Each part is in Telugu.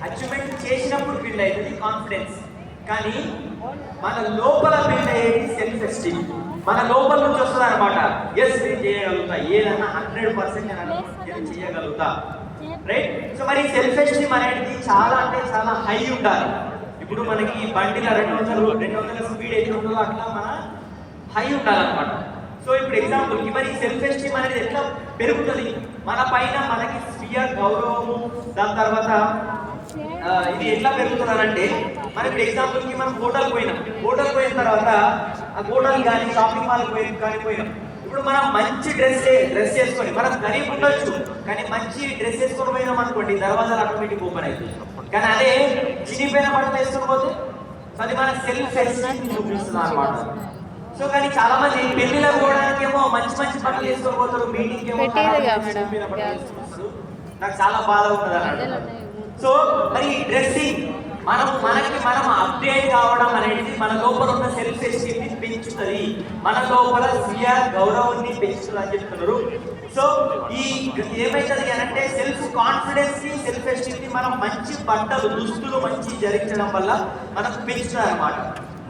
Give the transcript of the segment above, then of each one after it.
అచీవ్మెంట్ చేసినప్పుడు బిల్డ్ అవుతుంది కాన్ఫిడెన్స్. కానీ మన లోపల బిల్డ్ అయ్యేది సెల్ఫ్ ఎస్టీమ్. మన లోపల నుంచి వస్తుంది అనమాట. ఎస్ నేను చేయగలుగుతా, ఏదన్నా 100% నేను చేయగలుగుతా, రైట్? సో మరి సెల్ఫ్ ఎస్టీమ్ అనేది చాలా అంటే చాలా హై ఉండాలి. ఇప్పుడు మనకి బండిలో 200 స్పీడ్ ఎట్లా ఉంటుందో అట్లా మన హై ఉండాలన్నమాట. సో ఇప్పుడు ఎగ్జాంపుల్కి మరి సెల్ఫ్ ఎస్టీమ్ అనేది ఎట్లా పెరుగుతుంది? మన పైన మనకి స్వీయ గౌరవము, దాని తర్వాత ఇది ఎట్లా పెరుగుతున్నారంటే మనం ఇప్పుడు ఎగ్జాంపుల్కి మనం హోటల్ పోయిన తర్వాత ఆ హోటల్ కానీ షాపింగ్ మాల్ పోయినాం. ఇప్పుడు మనం మంచి డ్రెస్ చేసుకొని, మనం గరీబ్ ఉండొచ్చు కానీ మంచి డ్రెస్ వేసుకొని పోయినాం అనుకోండి, దర్వాజాలు ఆటోమేటిక్ ఓపెన్ అవుతుంది. కానీ అదే చినిపోయిన బట్టలు వేసుకొని పోతే అది మన సెల్ఫ్ ఎస్టీమ్ చూపిస్తుంది అన్నమాట. సో కానీ చాలా మంది పెళ్లిలకు పోవడానికి ఏమో మంచి బట్టలు వేసుకొని పోతారు, మీటింగ్ ఏమో నాకు చాలా బాధ ఉంటుంది అన్నాడు. సో మరి డ్రెస్సింగ్ మనం అప్డేట్ కావడం అనేది మన లోపల ఉన్న సెల్ఫ్ ఎస్టీమ్ ని పెంచుతుంది, మన లోపల స్వీయ గౌరవాన్ని పెంచుతుంది అని చెప్తున్నారు. సో ఈ ఏమైతుంది అంటే సెల్ఫ్ కాన్ఫిడెన్స్ ని, సెల్ఫ్ ఎస్టీమ్ ని మనం మంచి బట్టలు, దుస్తులు మంచి ధరించడం వల్ల మనకు పెంచుతుంది అనమాట.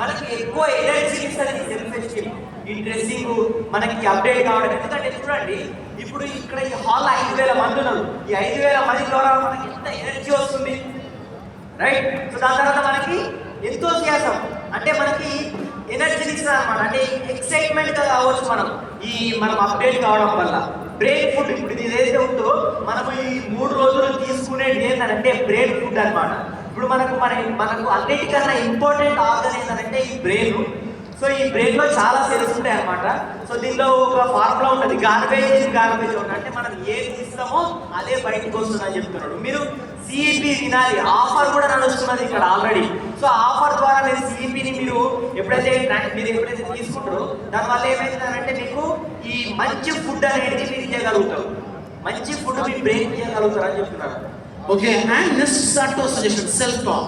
మనకి ఎక్కువ ఎనర్జీ ఇస్తుంది సెల్ఫ్ ఎస్టీమ్. ఈ డ్రెస్సింగ్ మనకి అప్డేట్ కావడం. ఎందుకంటే చూడండి, ఇప్పుడు ఇక్కడ ఈ హాల్ 5,000 మంది ఉన్నారు. ఈ 5,000 మంది ద్వారా మనకి ఎంత ఎనర్జీ వస్తుంది, రైట్? సో దాని తర్వాత మనకి ఎంతోసియాసం అంటే మనకి ఎనర్జీని ఇస్తుంది అనమాట. అంటే ఎక్సైట్మెంట్ కావచ్చు మనం అప్డేట్ కావడం వల్ల. బ్రెయిన్ ఫుడ్, ఇప్పుడు ఇది ఏదైతే ఉందో మనము ఈ 3 రోజులు తీసుకునేది ఏంటంటే బ్రెయిన్ ఫుడ్ అనమాట. ఇప్పుడు మనకు అన్నిటికన్నా ఇంపార్టెంట్ ఆర్గన్ ఏంటంటే ఈ బ్రెయిన్. సో ఈ బ్రెయిన్ లో చాలా సెల్స్ ఉంటాయి అనమాట. సో దీనిలో ఒక ఫార్ములా ఉంటుంది, గార్బేజ్ ఉంటుంది. అంటే మనం ఏది తీస్తామో అదే బయటకు వస్తుంది అని చెప్తున్నాడు. మీరు సిఈపి వినాలి, ఆఫర్ కూడా నడుస్తున్నది ఇక్కడ ఆల్రెడీ. సో ఆఫర్ ద్వారా మీరు సిఈపిని మీరు ఎప్పుడైతే తీసుకుంటారో దానివల్ల ఏమైతుందంటే మీకు ఈ మంచి ఫుడ్ అనేది మీరు చేయగలుగుతారు, మంచి ఫుడ్ మీ బ్రెయిన్ చేయగలుగుతారు అని చెప్తున్నారు. Okay, and next start to suggestion, self-talk.